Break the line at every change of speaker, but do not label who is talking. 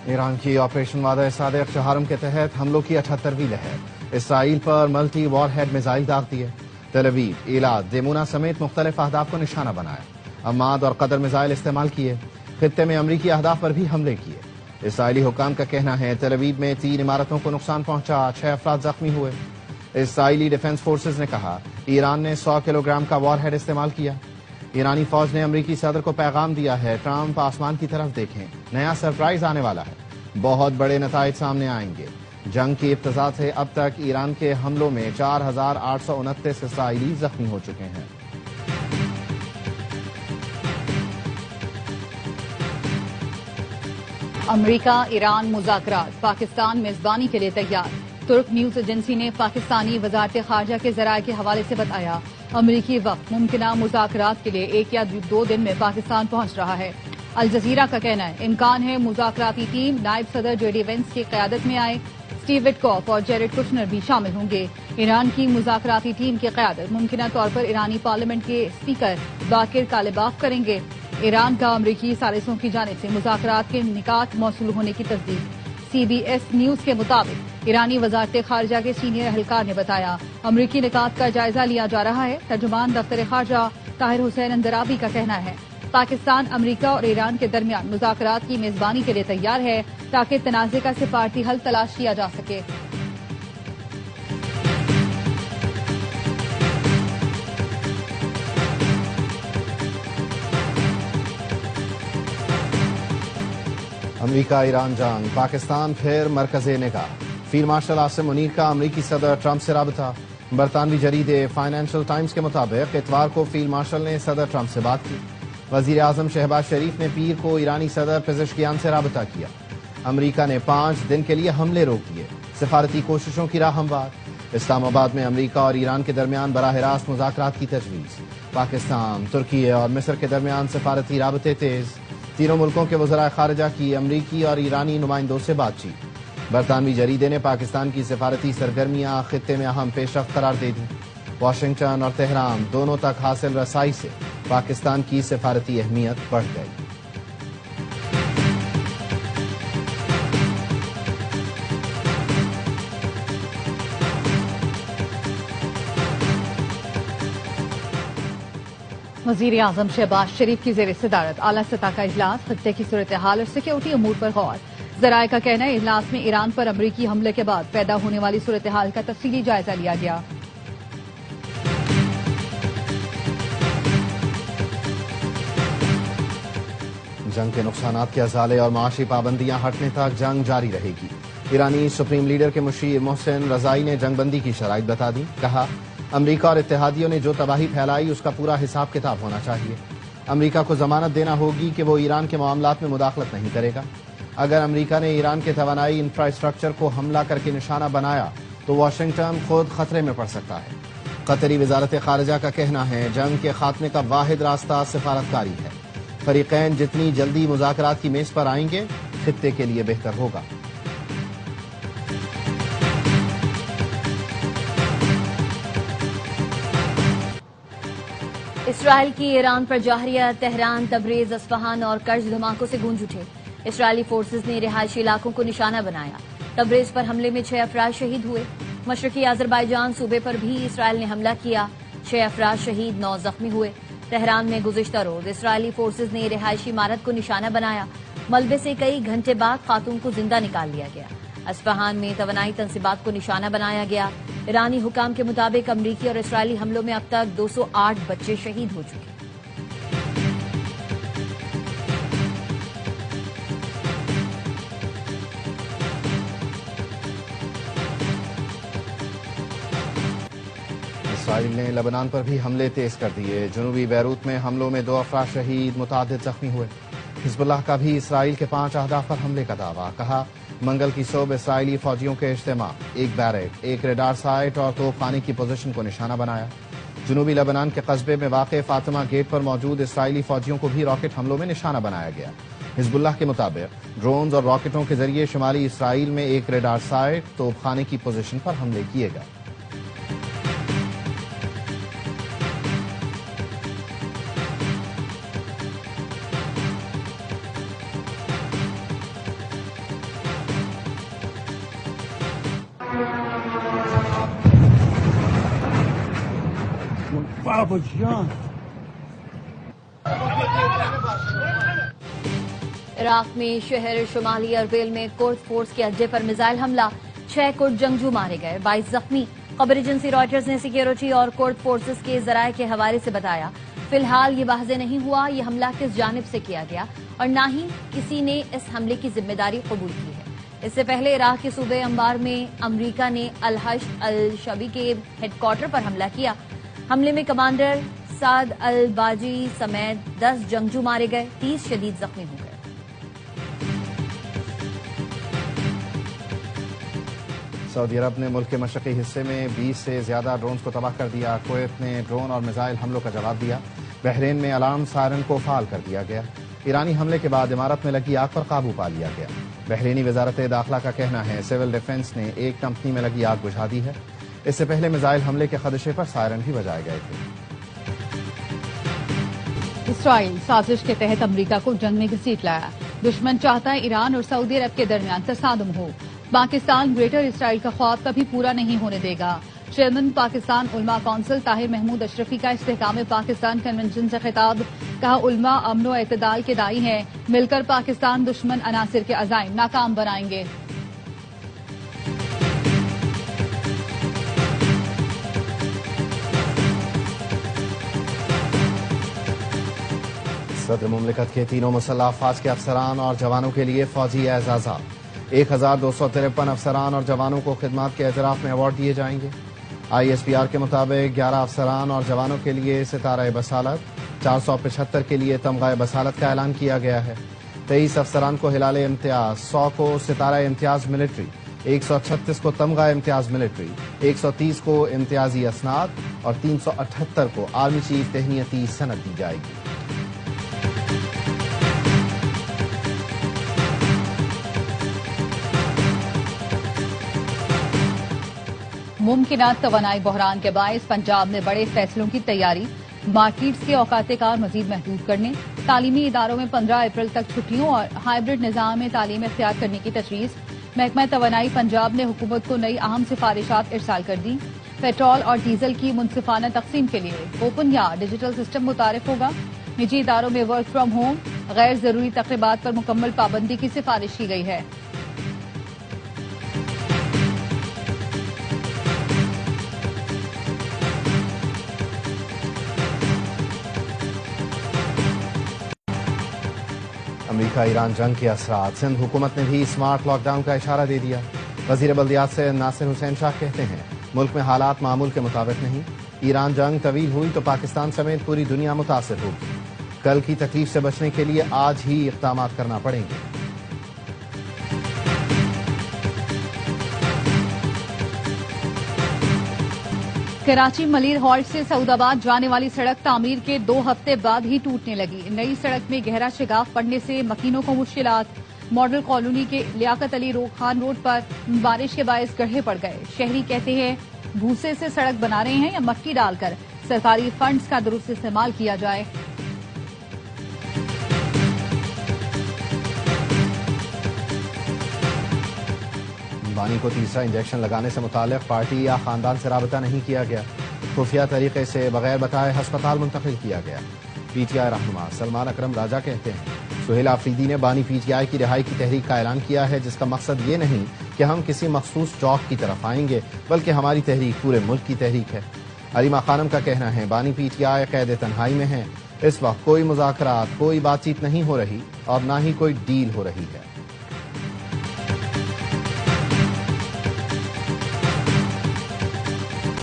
ایران کی آپریشن وعدہ صادق چہارم کے تحت حملوں کی 78ویں لہر، اسرائیل پر ملٹی وار ہیڈ میزائل داغ دیے، تل ابیب، ایلات، دیمونا سمیت مختلف اہداف کو نشانہ بنایا، عماد اور قدر میزائل استعمال کیے، خطے میں امریکی اہداف پر بھی حملے کیے۔ اسرائیلی حکام کا کہنا ہے تل ابیب میں 3 عمارتوں کو نقصان پہنچا، 6 افراد زخمی ہوئے۔ اسرائیلی ڈیفنس فورسز نے کہا ایران نے 100 کلو گرام کا وار ہیڈ استعمال کیا۔ ایرانی فوج نے امریکی صدر کو پیغام دیا ہے ٹرمپ آسمان کی طرف دیکھیں، نیا سرپرائز آنے والا ہے، بہت بڑے نتائج سامنے آئیں گے۔ جنگ کی ابتدا سے اب تک ایران کے حملوں میں 4829 اسرائیلی زخمی ہو چکے ہیں۔
امریکہ ایران مذاکرات، پاکستان میزبانی کے لیے تیار۔ ترک نیوز ایجنسی نے پاکستانی وزارت خارجہ کے ذرائع کے حوالے سے بتایا امریکی وفد ممکنہ مذاکرات کے لیے 1 یا 2 دن میں پاکستان پہنچ رہا ہے۔ الجزیرہ کا کہنا ہے امکان ہے مذاکراتی ٹیم نائب صدر جے ڈی وینس کی قیادت میں آئے، اسٹیو وٹکاف اور جیرڈ کشنر بھی شامل ہوں گے۔ ایران کی مذاکراتی ٹیم کی قیادت ممکنہ طور پر ایرانی پارلیمنٹ کے اسپیکر باقر کالباف کریں گے۔ ایران کا امریکی ثالثوں کی جانب سے مذاکرات کے نکات موصول ہونے کی تصدیق۔ سی بی ایس نیوز کے مطابق ایرانی وزارت خارجہ کے سینئر اہلکار نے بتایا امریکی نکات کا جائزہ لیا جا رہا ہے۔ ترجمان دفتر خارجہ طاہر حسین اندرابی کا کہنا ہے پاکستان امریکہ اور ایران کے درمیان مذاکرات کی میزبانی کے لیے تیار ہے تاکہ تنازع کا سفارتی حل تلاش کیا جا سکے۔
امریکہ ایران جنگ، پاکستان پھر مرکز نگاہ، فیلڈ مارشل عاصم منیر کا امریکی صدر ٹرمپ سے رابطہ۔ برطانوی جریدے فائنینشل ٹائمز کے مطابق اتوار کو فیلڈ مارشل نے صدر ٹرمپ سے بات کی۔ وزیر اعظم شہباز شریف نے پیر کو ایرانی صدر پزشکیان سے رابطہ کیا۔ امریکہ نے 5 دن کے لیے حملے روک دیے، سفارتی کوششوں کی راہ ہموار۔ اسلام آباد میں امریکہ اور ایران کے درمیان براہ راست مذاکرات کی تجویز۔ پاکستان، ترکی اور مصر کے درمیان سفارتی رابطے تیز۔ تینوں ملکوں کے وزرائے خارجہ کی امریکی اور ایرانی نمائندوں سے بات چیت۔ برطانوی جریدے نے پاکستان کی سفارتی سرگرمیاں خطے میں اہم پیش رفت قرار دے دی۔ واشنگٹن اور تہران دونوں تک حاصل رسائی سے پاکستان کی سفارتی اہمیت بڑھ گئی۔
وزیر اعظم شہباز شریف کی زیر صدارت اعلیٰ سطح کا اجلاس، خطے کی صورتحال اور سیکیورٹی امور پر غور۔ ذرائع کا کہنا ہے اجلاس میں ایران پر امریکی حملے کے بعد پیدا ہونے والی صورتحال کا تفصیلی جائزہ لیا گیا۔
جنگ کے نقصانات کے ازالے اور معاشی پابندیاں ہٹنے تک جنگ جاری رہے گی۔ ایرانی سپریم لیڈر کے مشیر محسن رضائی نے جنگ بندی کی شرائط بتا دی۔ کہا امریکہ اور اتحادیوں نے جو تباہی پھیلائی اس کا پورا حساب کتاب ہونا چاہیے۔ امریکہ کو ضمانت دینا ہوگی کہ وہ ایران کے معاملات میں مداخلت نہیں کرے گا۔ اگر امریکہ نے ایران کے توانائی انفراسٹرکچر کو حملہ کر کے نشانہ بنایا تو واشنگٹن خود خطرے میں پڑ سکتا ہے۔ قطری وزارت خارجہ کا کہنا ہے جنگ کے خاتمے کا واحد راستہ سفارتکاری ہے۔ فریقین جتنی جلدی مذاکرات کی میز پر آئیں گے خطے کے لیے بہتر ہوگا۔
اسرائیل کی ایران پر جوہریہ، تہران، تبریز، اصفہان اور کرج دھماکوں سے گونج اٹھے۔ اسرائیلی فورسز نے رہائشی علاقوں کو نشانہ بنایا۔ تبریز پر حملے میں 6 افراد شہید ہوئے۔ مشرقی آذربائیجان صوبے پر بھی اسرائیل نے حملہ کیا، 6 افراد شہید، 9 زخمی ہوئے۔ تہران میں گزشتہ روز اسرائیلی فورسز نے رہائشی عمارت کو نشانہ بنایا۔ ملبے سے کئی گھنٹے بعد خاتون کو زندہ نکال لیا گیا۔ اصفہان میں توانائی تنصیبات کو نشانہ بنایا گیا۔ ایرانی حکام کے مطابق امریکی اور اسرائیلی حملوں میں اب تک 208 بچے شہید ہو چکے۔
اسرائیل نے لبنان پر بھی حملے تیز کر دیے۔ جنوبی بیروت میں حملوں میں 2 افراد شہید، متعدد زخمی ہوئے۔ حزب اللہ کا بھی اسرائیل کے 5 اہداف پر حملے کا دعویٰ۔ کہا منگل کی صبح اسرائیلی فوجیوں کے اجتماع، ایک بیرک، ایک ریڈار سائٹ اور توپ خانے کی پوزیشن کو نشانہ بنایا۔ جنوبی لبنان کے قصبے میں واقع فاطمہ گیٹ پر موجود اسرائیلی فوجیوں کو بھی راکٹ حملوں میں نشانہ بنایا گیا۔ حزب اللہ کے مطابق ڈرونز اور راکٹوں کے ذریعے شمالی اسرائیل میں ایک ریڈار سائٹ، توپ خانے کی پوزیشن پر حملے کیے گئے۔
Baba John.
عراق میں شہر شمالی اربیل میں کرد فورس کے اڈے پر میزائل حملہ، 6 کرد جنگجو مارے گئے، 22 زخمی۔ خبر ایجنسی رائٹرز نے سیکیورٹی اور کرد فورسز کے ذرائع کے حوالے سے بتایا، فی الحال یہ واضح نہیں ہوا یہ حملہ کس جانب سے کیا گیا اور نہ ہی کسی نے اس حملے کی ذمہ داری قبول کی ہے۔ اس سے پہلے عراق کے صوبے انبار میں امریکہ نے الحشد الشعبی کے ہیڈ کوارٹر پر حملہ کیا۔ حملے میں کمانڈر سعد الباجی سمیت 10 جنگجو مارے گئے، 30 شدید زخمی ہو گئے۔
سعودی عرب نے ملک کے مشرقی حصے میں 20 سے زیادہ ڈرونز کو تباہ کر دیا۔ کویت نے ڈرون اور میزائل حملوں کا جواب دیا۔ بحرین میں الارم سائرن کو فعال کر دیا گیا۔ ایرانی حملے کے بعد امارت میں لگی آگ پر قابو پا لیا گیا۔ بحرینی وزارت داخلہ کا کہنا ہے سول ڈیفنس نے ایک کمپنی میں لگی آگ بجھا دی ہے۔ اس سے پہلے میزائل حملے کے خدشے پر سائرن بھی بجائے گئے تھے۔
اسرائیل سازش کے تحت امریکہ کو جنگ میں گھسیٹ لایا۔ دشمن چاہتا ہے ایران اور سعودی عرب کے درمیان تصادم ہو۔ پاکستان گریٹر اسرائیل کا خواب کبھی پورا نہیں ہونے دے گا۔ چیئرمین پاکستان علماء کونسل طاہر محمود اشرفی کا استحکام پاکستان کنونشن سے خطاب، کہا علماء امن و اعتدال کے داعی ہیں، مل کر پاکستان دشمن عناصر کے عزائم ناکام بنائیں گے۔
صدر مملکت کے تینوں مسلح افواج کے افسران اور جوانوں کے لیے فوجی اعزازات، 1253 افسران اور جوانوں کو خدمات کے اعتراف میں ایوارڈ دیے جائیں گے۔ ISPR کے مطابق 11 افسران اور جوانوں کے لیے ستارہ بصالت، 475 کے لیے تمغہ بصالت کا اعلان کیا گیا ہے۔ 23 افسران کو ہلال امتیاز، 100 کو ستارہ امتیاز ملٹری، 136 کو تمغہ امتیاز ملٹری، 130 کو امتیازی اسناد اور 378 کو آرمی چیف تہنیتی سند دی جائے گی۔
ممکنہ توانائی بحران کے باعث پنجاب میں بڑے فیصلوں کی تیاری، مارکیٹس کے اوقات کار مزید محدود کرنے، تعلیمی اداروں میں 15 اپریل تک چھٹیوں اور ہائبرڈ نظام میں تعلیم اختیار کرنے کی تجویز۔ محکمہ توانائی پنجاب نے حکومت کو نئی اہم سفارشات ارسال کر دی۔ پیٹرول اور ڈیزل کی منصفانہ تقسیم کے لیے اوپن یا ڈیجیٹل سسٹم متعارف ہوگا۔ نجی اداروں میں ورک فرام ہوم، غیر ضروری تقریبات پر مکمل پابندی کی سفارش کی گئی ہے۔
امریکہ ایران جنگ کے اثرات، سندھ حکومت نے بھی اسمارٹ لاک ڈاؤن کا اشارہ دے دیا۔ وزیر بلدیات سے ناصر حسین شاہ کہتے ہیں ملک میں حالات معمول کے مطابق نہیں، ایران جنگ طویل ہوئی تو پاکستان سمیت پوری دنیا متاثر ہوگی۔ کل کی تکلیف سے بچنے کے لیے آج ہی اقدامات کرنا پڑیں گے۔
کراچی ملیر ہالٹ سے سعود آباد جانے والی سڑک تعمیر کے 2 ہفتے بعد ہی ٹوٹنے لگی۔ نئی سڑک میں گہرا شگاف پڑنے سے مکینوں کو مشکلات۔ ماڈل کالونی کے لیاقت علی خان روڈ پر بارش کے باعث گڑھے پڑ گئے۔ شہری کہتے ہیں بھوسے سے سڑک بنا رہے ہیں یا مٹی ڈال کر سرکاری فنڈز کا درست استعمال کیا جائے۔
بانی کو تیسرا انجیکشن لگانے سے متعلق پارٹی یا خاندان سے رابطہ نہیں کیا گیا، خفیہ طریقے سے بغیر بتائے ہسپتال منتقل کیا گیا۔ PTI رہنما سلمان اکرم راجہ کہتے ہیں سہیل آفریدی نے بانی PTI کی رہائی کی تحریک کا اعلان کیا ہے، جس کا مقصد یہ نہیں کہ ہم کسی مخصوص چوک کی طرف آئیں گے، بلکہ ہماری تحریک پورے ملک کی تحریک ہے۔ علیمہ خانم کا کہنا ہے بانی PTI قید تنہائی میں ہیں، اس وقت کوئی مذاکرات، کوئی بات چیت نہیں ہو رہی اور نہ ہی کوئی ڈیل ہو رہی ہے۔